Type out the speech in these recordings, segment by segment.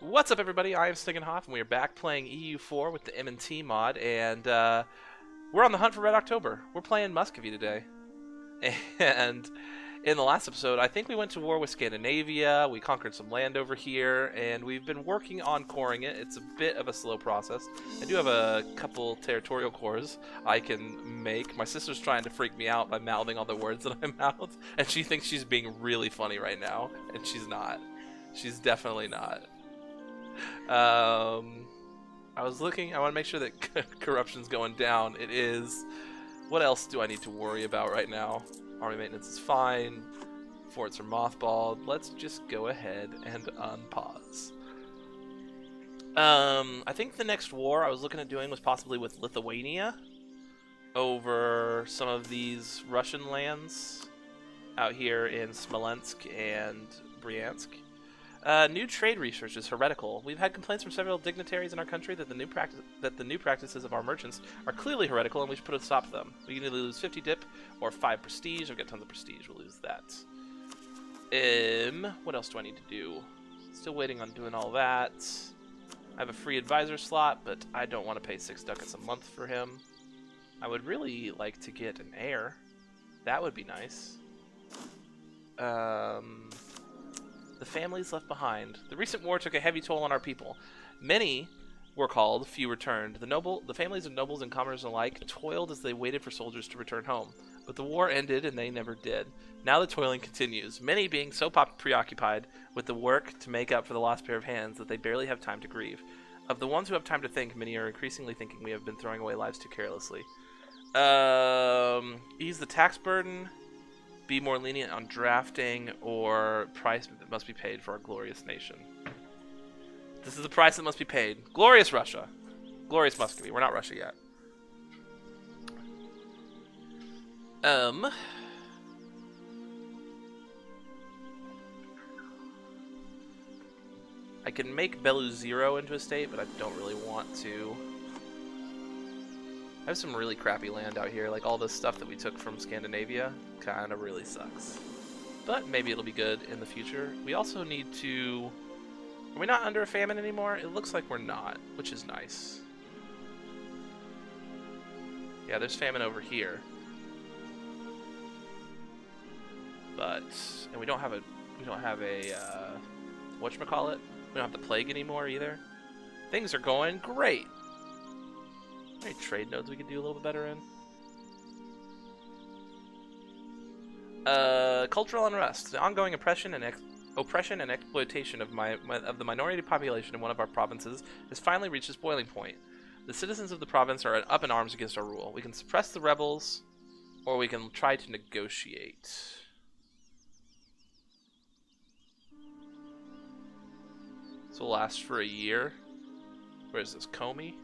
What's up, everybody? I am Stiggenhoff, and we are back playing EU4 with the M&T mod, and we're on the hunt for Red October. We're playing Muscovy today. And in the last episode, I think we went to war with Scandinavia, we conquered some land over here, and we've been working on coring it. It's a bit of a slow process. I do have a couple territorial cores I can make. My sister's trying to freak me out by mouthing all the words that I mouth, and she thinks she's being really funny right now, and she's not. She's definitely not. I was looking. I want to make sure that corruption's going down. It is. What else do I need to worry about right now? Army maintenance is fine. Forts are mothballed. Let's just go ahead and unpause. I think the next war I was looking at doing was possibly with Lithuania over some of these Russian lands out here in Smolensk and Bryansk. New trade research is heretical. We've had complaints from several dignitaries in our country that the new practices of our merchants are clearly heretical, and we should put a stop to them. We can either lose 50 dip or 5 prestige, or get tons of prestige. We'll lose that. What else do I need to do? Still waiting on doing all that. I have a free advisor slot, but I don't want to pay 6 ducats a month for him. I would really like to get an heir. That would be nice. The families left behind. The recent war took a heavy toll on our people. Many were called, few returned. The families of nobles and commoners alike toiled as they waited for soldiers to return home. But the war ended, and they never did. Now the toiling continues, many being so preoccupied with the work to make up for the lost pair of hands that they barely have time to grieve. Of the ones who have time to think, many are increasingly thinking we have been throwing away lives too carelessly. Ease the tax burden. Be more lenient on drafting, or price that must be paid for our glorious nation. This is the price that must be paid. Glorious Russia. Glorious Muscovy. We're not Russia yet. I can make Belu 0 into a state, but I don't really want to. I have some really crappy land out here, like all this stuff that we took from Scandinavia kind of really sucks. But maybe it'll be good in the future. We also need to... Are we not under a famine anymore? It looks like we're not, which is nice. Yeah, there's famine over here. But... And we don't have a whatchamacallit? We don't have the plague anymore either. Things are going great! Any trade nodes we could do a little bit better in? Cultural unrest. The ongoing oppression and exploitation of the minority population in one of our provinces has finally reached its boiling point. The citizens of the province are up in arms against our rule. We can suppress the rebels, or we can try to negotiate. This will last for a year. Where is this? Comey?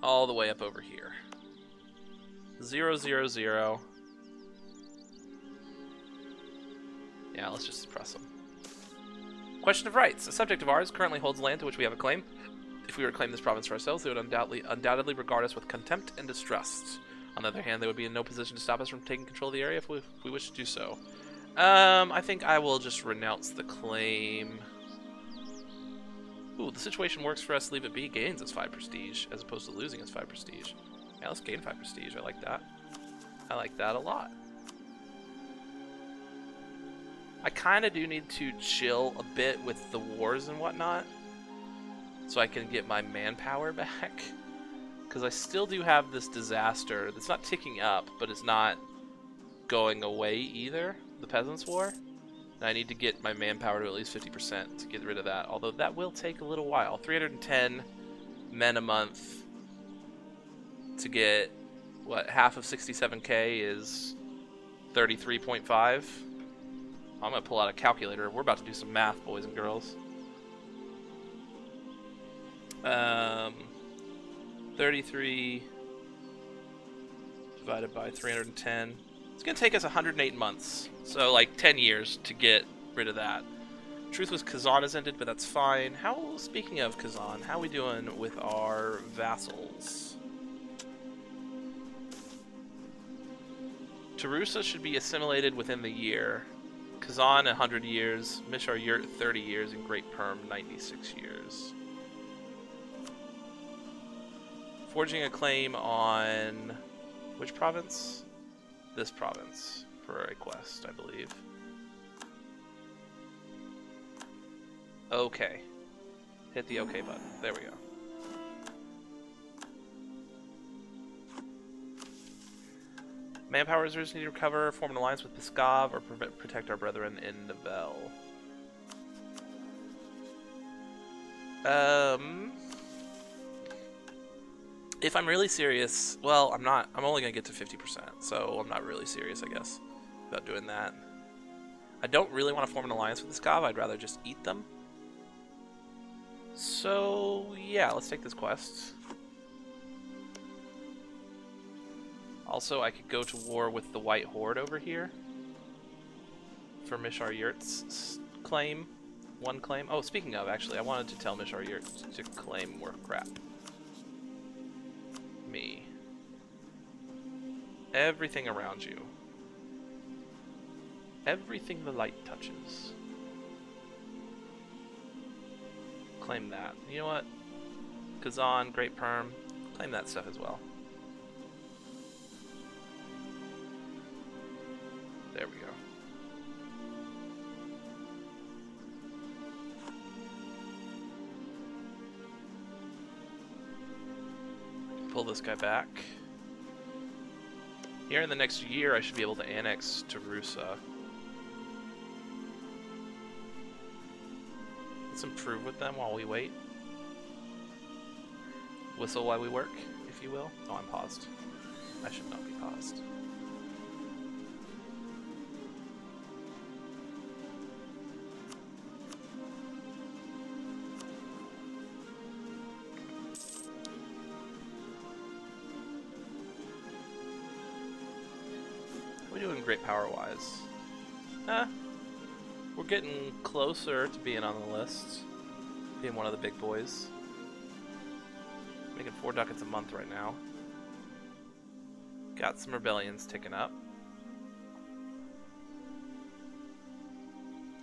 All the way up over here. 0, 0, 0. Yeah, let's just suppress them. Question of rights. A subject of ours currently holds land to which we have a claim. If we were to claim this province for ourselves, they would undoubtedly regard us with contempt and distrust. On the other hand, they would be in no position to stop us from taking control of the area if we wish to do so. I think I will just renounce the claim. Ooh, the situation works for us. Leave it be. Gains us 5 prestige, as opposed to losing us 5 prestige. Yeah, let's gain 5 prestige. I like that. I like that a lot. I kind of do need to chill a bit with the wars and whatnot, so I can get my manpower back. Because I still do have this disaster that's not ticking up, but it's not going away either. The Peasants' War. I need to get my manpower to at least 50% to get rid of that, although that will take a little while. 310 men a month to get, what, half of 67k is 33.5. I'm going to pull out a calculator. We're about to do some math, boys and girls. 33 divided by 310. It's going to take us 108 months, so like 10 years to get rid of that. Truth was Kazan has ended, but that's fine. Speaking of Kazan, how are we doing with our vassals? Tarusa should be assimilated within the year. Kazan 100 years, Mishar Yurt 30 years, and Great Perm 96 years. Forging a claim on which province? This province for a quest, I believe. Okay. Hit the OK button. There we go. Manpower reserves need to recover, form an alliance with Muscovy, or protect our brethren in Nivelle. If I'm really serious, well, I'm not. I'm only gonna get to 50%, so I'm not really serious, I guess, about doing that. I don't really want to form an alliance with Muscovy. I'd rather just eat them. So yeah, let's take this quest. Also, I could go to war with the White Horde over here for Mishar Yurt's claim. One claim. Oh, speaking of, actually, I wanted to tell Mishar Yurt to claim more crap. Me. Everything around you. Everything the light touches. Claim that. You know what? Kazan, Great Perm, claim that stuff as well. There we go. Pull this guy back. Here in the next year, I should be able to annex to Rusa. Let's improve with them while we wait. Whistle while we work, if you will. Oh, I'm paused. I should not be paused. What are we doing great power-wise? We're getting closer to being on the list. Being one of the big boys. Making 4 ducats a month right now. Got some rebellions ticking up.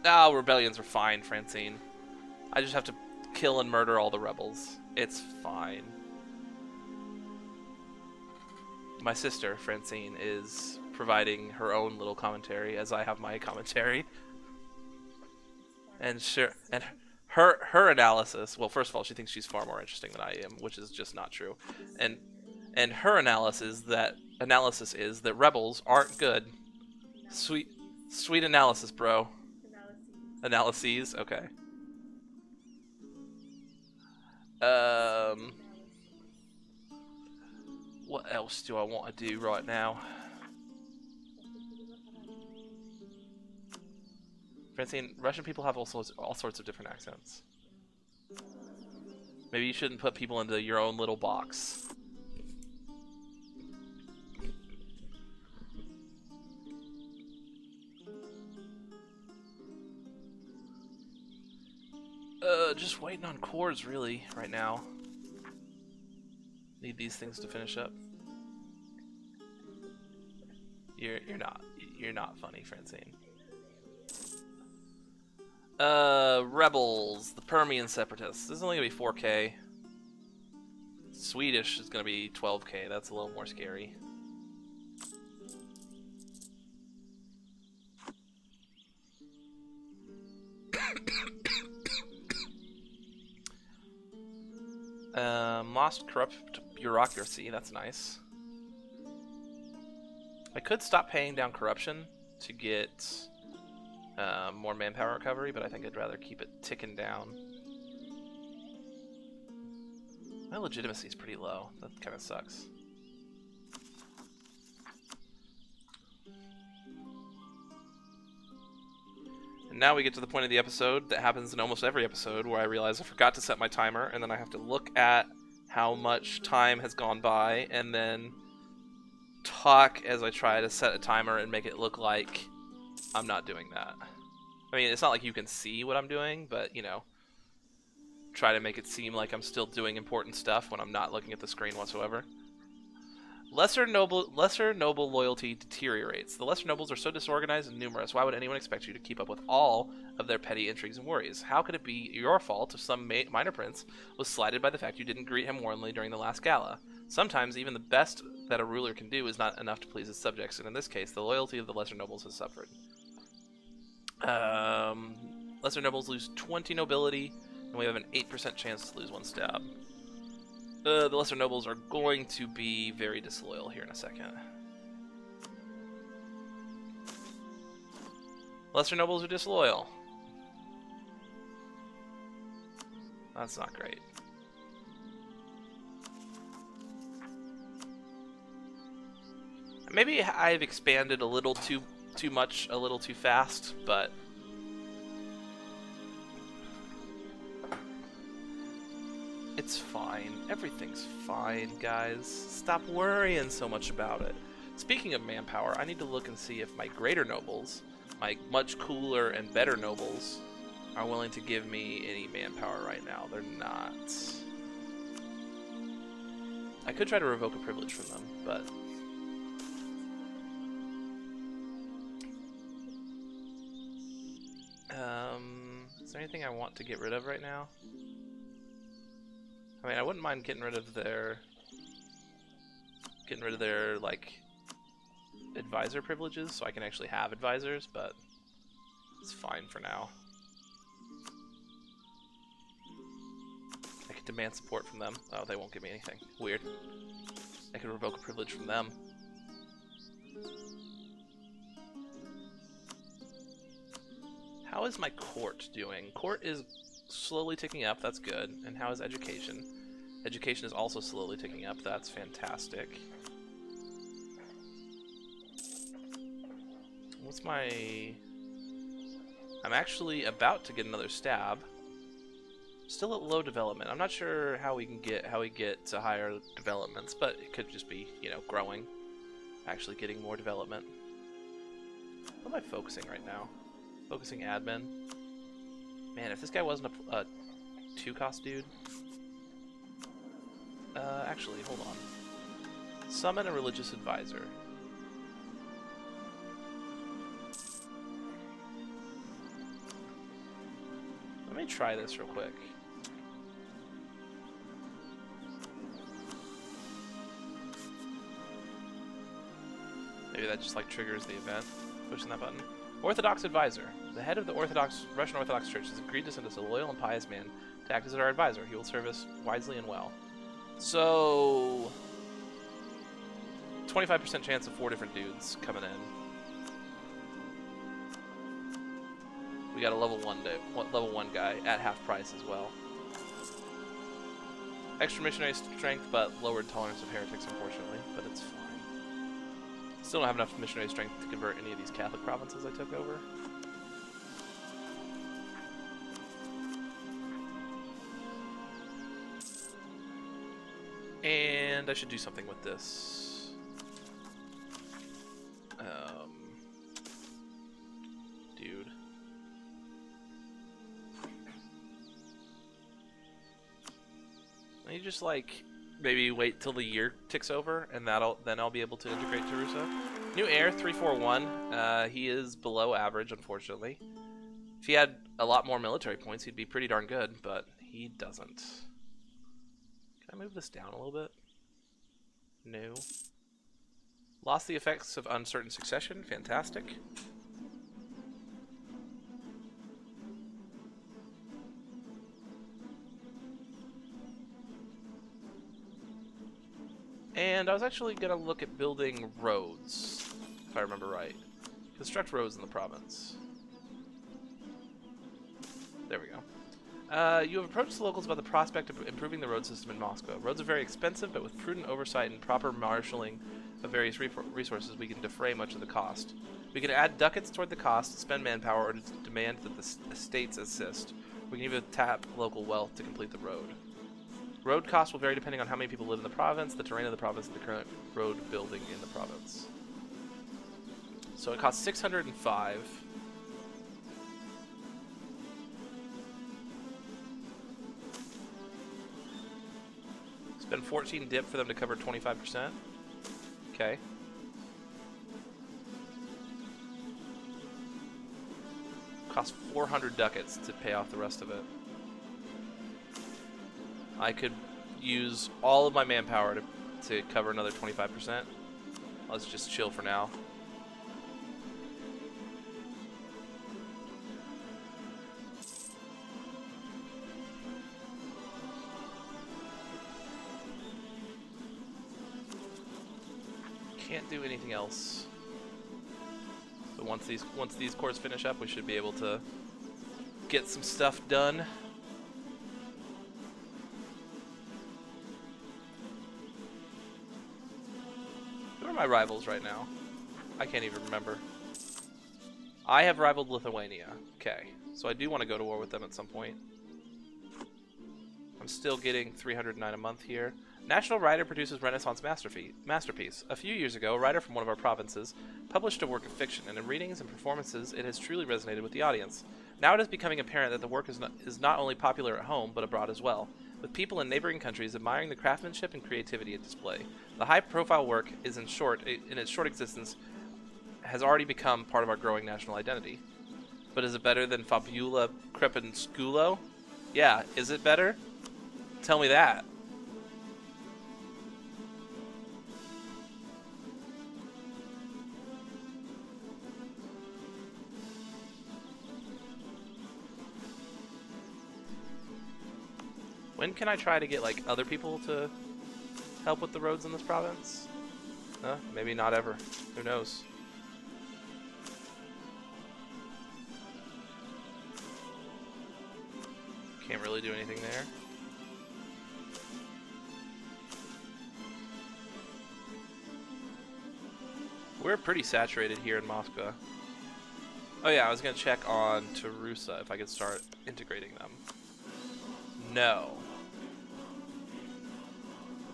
Oh, rebellions are fine, Francine. I just have to kill and murder all the rebels. It's fine. My sister, Francine, is providing her own little commentary as I have my commentary. And sure, and her analysis, well, first of all, she thinks she's far more interesting than I am, which is just not true. And her analysis is that rebels aren't good. Sweet analysis, bro. Analyses, okay. What else do I want to do right now? Francine, Russian people have all sorts of different accents. Maybe you shouldn't put people into your own little box. Just waiting on cores really right now. Need these things to finish up. You're not funny, Francine. Rebels, the Permian Separatists. This is only gonna be 4K. Swedish is gonna be 12K. That's a little more scary. Lost corrupt bureaucracy. That's nice. I could stop paying down corruption to get more manpower recovery, but I think I'd rather keep it ticking down. My legitimacy is pretty low. That kind of sucks. And now we get to the point of the episode that happens in almost every episode where I realize I forgot to set my timer, and then I have to look at how much time has gone by and then talk as I try to set a timer and make it look like I'm not doing that. I mean, it's not like you can see what I'm doing, but, you know, try to make it seem like I'm still doing important stuff when I'm not looking at the screen whatsoever. Lesser noble loyalty deteriorates. The lesser nobles are so disorganized and numerous. Why would anyone expect you to keep up with all of their petty intrigues and worries? How could it be your fault if some minor prince was slighted by the fact you didn't greet him warmly during the last gala? Sometimes even the best that a ruler can do is not enough to please his subjects, and in this case, the loyalty of the lesser nobles has suffered. Lesser nobles lose 20 nobility, and we have an 8% chance to lose 1 stab. The lesser nobles are going to be very disloyal here in a second. Lesser nobles are disloyal. That's not great. Maybe I've expanded a little too much, a little too fast, but it's fine. Everything's fine, guys. Stop worrying so much about it. Speaking of manpower, I need to look and see if my greater nobles, my much cooler and better nobles, are willing to give me any manpower right now. They're not. I could try to revoke a privilege from them, but is there anything I want to get rid of right now? I mean, I wouldn't mind getting rid of their like advisor privileges, so I can actually have advisors, but it's fine for now. I could demand support from them. Oh, they won't give me anything. Weird. I could revoke a privilege from them. How is my court doing? Court is slowly ticking up, that's good. And how is education? Education is also slowly ticking up, that's fantastic. What's my... I'm actually about to get another stab. Still at low development. I'm not sure how we get to higher developments, but it could just be, you know, growing. Actually getting more development. What am I focusing right now? Focusing admin. Man, if this guy wasn't a 2-cost dude. Actually, hold on. Summon a religious advisor. Let me try this real quick. Maybe that just like triggers the event. Pushing that button. Orthodox advisor. The head of the Russian Orthodox Church has agreed to send us a loyal and pious man to act as our advisor. He will serve us wisely and well. So, 25% chance of 4 different dudes coming in. We got a level 1 guy at half price as well. Extra missionary strength, but lowered tolerance of heretics, unfortunately. But it's fine. Still don't have enough missionary strength to convert any of these Catholic provinces I took over. And I should do something with this. Dude. Let me just like maybe wait till the year ticks over, and then I'll be able to integrate Jerusa. New heir 341. He is below average, unfortunately. If he had a lot more military points, he'd be pretty darn good, but he doesn't. Can I move this down a little bit? No. Lost the effects of uncertain succession. Fantastic. And I was actually going to look at building roads, if I remember right. Construct roads in the province. There we go. You have approached the locals about the prospect of improving the road system in Moscow. Roads are very expensive, but with prudent oversight and proper marshalling of various resources, we can defray much of the cost. We can add ducats toward the cost, spend manpower, or demand that the estates assist. We can even tap local wealth to complete the road. Road costs will vary depending on how many people live in the province, the terrain of the province, and the current road building in the province. So it costs 605. Spend 14 dip for them to cover 25%. Okay. Costs 400 ducats to pay off the rest of it. I could use all of my manpower to cover another 25%. Let's just chill for now. Can't do anything else. But once these cores finish up, we should be able to get some stuff done. Who are my rivals right now? I can't even remember. I have rivaled Lithuania. Okay, so I do want to go to war with them at some point. I'm still getting 309 a month here. National Writer produces Renaissance masterpiece. A few years ago, a writer from one of our provinces published a work of fiction, and in readings and performances, it has truly resonated with the audience. Now it is becoming apparent that the work is not only popular at home, but abroad as well, with people in neighboring countries admiring the craftsmanship and creativity at display. The high-profile work is, in its short existence, has already become part of our growing national identity. But is it better than Fabula Crepusculo? Yeah, is it better? Tell me that. When can I try to get like other people to help with the roads in this province? Maybe not ever. Who knows? Can't really do anything there. We're pretty saturated here in Moscow. Oh yeah, I was gonna check on Tarusa if I could start integrating them. No.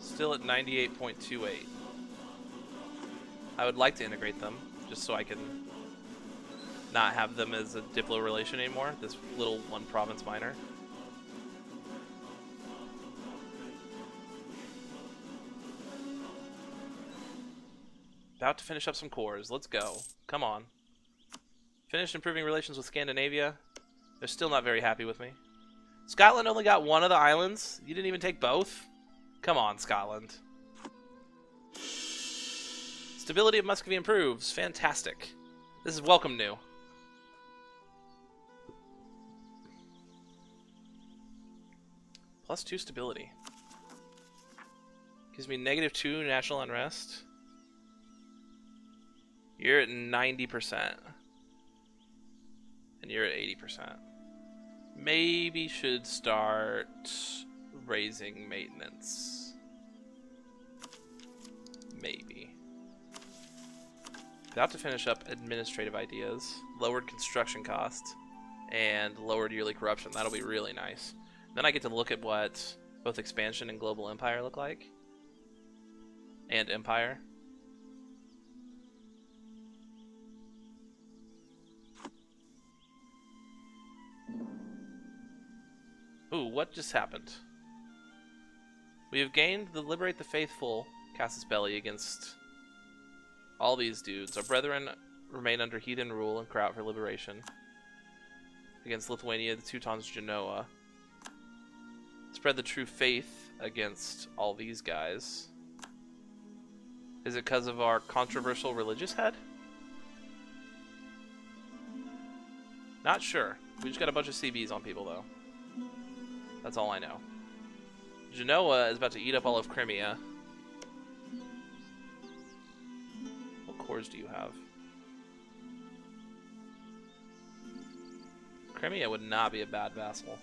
Still at 98.28. I would like to integrate them, just so I can not have them as a diplo relation anymore, this little one province minor. About to finish up some cores. Let's go. Come on. Finished improving relations with Scandinavia. They're still not very happy with me. Scotland only got one of the islands? You didn't even take both? Come on, Scotland. Stability of Muscovy improves. Fantastic. This is welcome new. +2 stability. Gives me -2 national unrest. You're at 90%. And you're at 80%. Maybe should start raising maintenance. Maybe. About to finish up administrative ideas, lowered construction cost, and lowered yearly corruption. That'll be really nice. Then I get to look at what both expansion and global empire look like. And empire. Ooh, what just happened? We have gained the Liberate the Faithful Casus Belli against all these dudes. Our brethren remain under heathen rule and cry out for liberation. Against Lithuania, the Teutons Genoa. Spread the true faith against all these guys. Is it because of our controversial religious head? Not sure. We just got a bunch of CBs on people, though. That's all I know. Genoa is about to eat up all of Crimea. What cores do you have? Crimea would not be a bad vassal.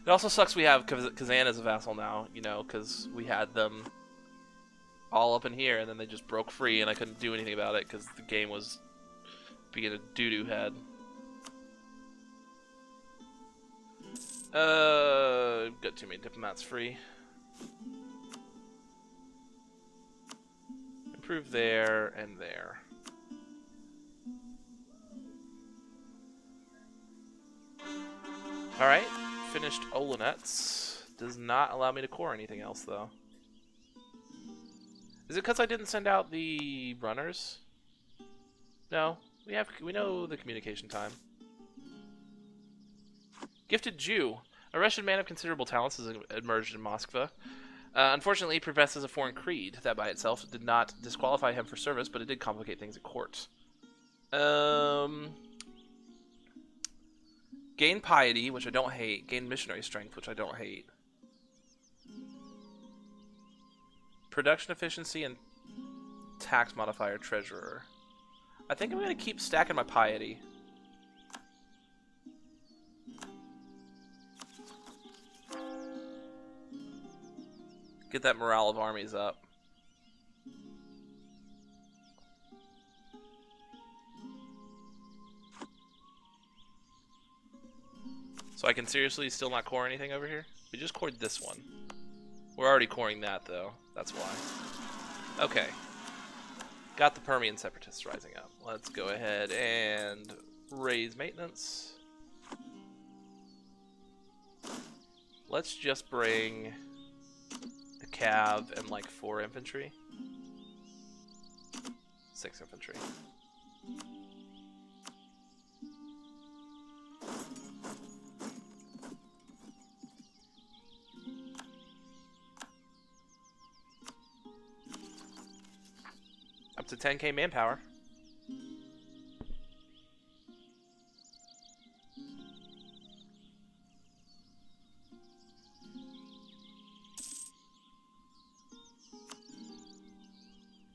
It also sucks we have Kazan as a vassal now, you know, because we had them all up in here and then they just broke free and I couldn't do anything about it because the game was being a doo-doo head. Got too many diplomats free. Improve there and there. Alright, finished Olonets. Does not allow me to core anything else, though. Is it because I didn't send out the runners? No. We know the communication time. Gifted Jew. A Russian man of considerable talents has emerged in Muscovy. Unfortunately, he professes a foreign creed. That by itself did not disqualify him for service, but it did complicate things at court. Gain piety, which I don't hate. Gain missionary strength, which I don't hate. Production efficiency and tax modifier treasurer. I think I'm going to keep stacking my piety. Get that morale of armies up. So I can seriously still not core anything over here? We just cored this one. We're already coring that, though. That's why. Okay. Got the Permian Separatists rising up. Let's go ahead and raise maintenance. Let's just bring the cav and like 4 infantry. 6 infantry. Up to 10k manpower.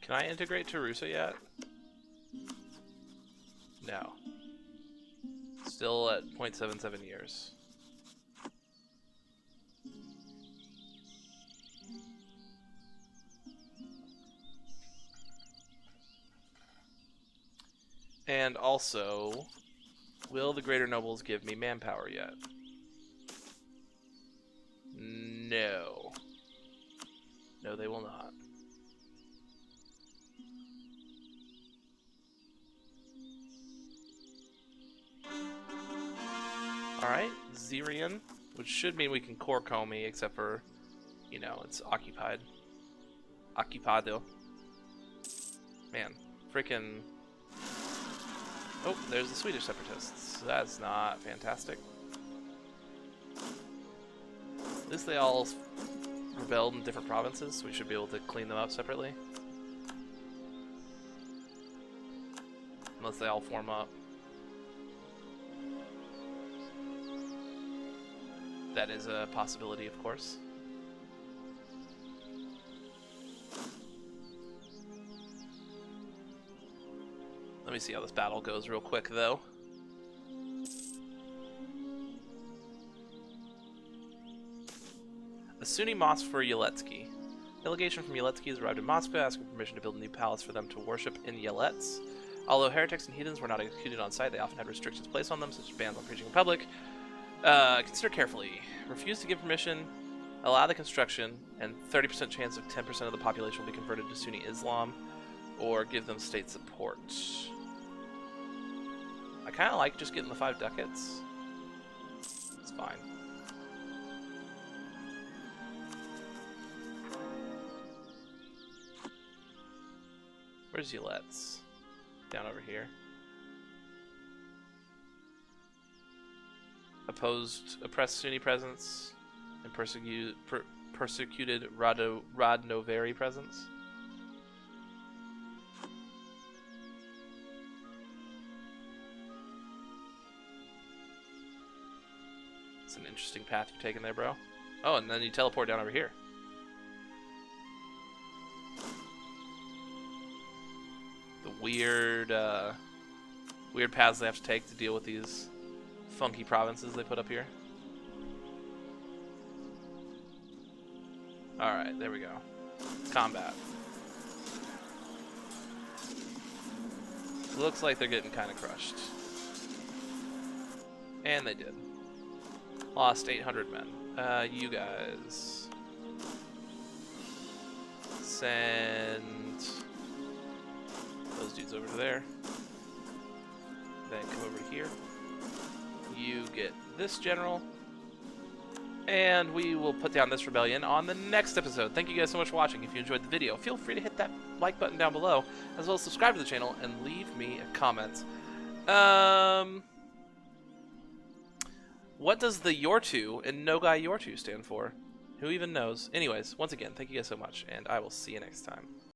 Can I integrate to Rusa yet? No. Still at 0.77 years. And also, will the Greater Nobles give me manpower yet? No. No, they will not. Alright, Zerian, which should mean we can core Comey, except for, you know, it's occupied. Occupado. Man, freaking... Oh, there's the Swedish separatists. That's not fantastic. At least they all rebelled in different provinces, so we should be able to clean them up separately. Unless they all form up. That is a possibility, of course. Let me see how this battle goes real quick, though. A Sunni mosque for Yeletsky. Delegation from Yeletsky has arrived in Moscow, asking permission to build a new palace for them to worship in Yelets. Although heretics and heathens were not executed on site, they often had restrictions placed on them, such as bans on preaching in public. Consider carefully. Refuse to give permission, allow the construction, and 30% chance of 10% of the population will be converted to Sunni Islam, or give them state support. I kind of like just getting the 5 ducats. It's fine. Where's Yelets? Down over here. Oppressed Sunni presence and persecuted Radnoveri presence. It's an interesting path you're taking there, bro. Oh, and then you teleport down over here. The weird paths they have to take to deal with these funky provinces they put up here. Alright, there we go. Combat. Looks like they're getting kind of crushed. And they did. Lost 800 men. You guys. Send those dudes over to there. Then come over here. You get this general. And we will put down this rebellion on the next episode. Thank you guys so much for watching. If you enjoyed the video, feel free to hit that like button down below, as well as subscribe to the channel and leave me a comment. What does the EUR2 and No Guy EUR2 stand for? Who even knows? Anyways, once again, thank you guys so much, and I will see you next time.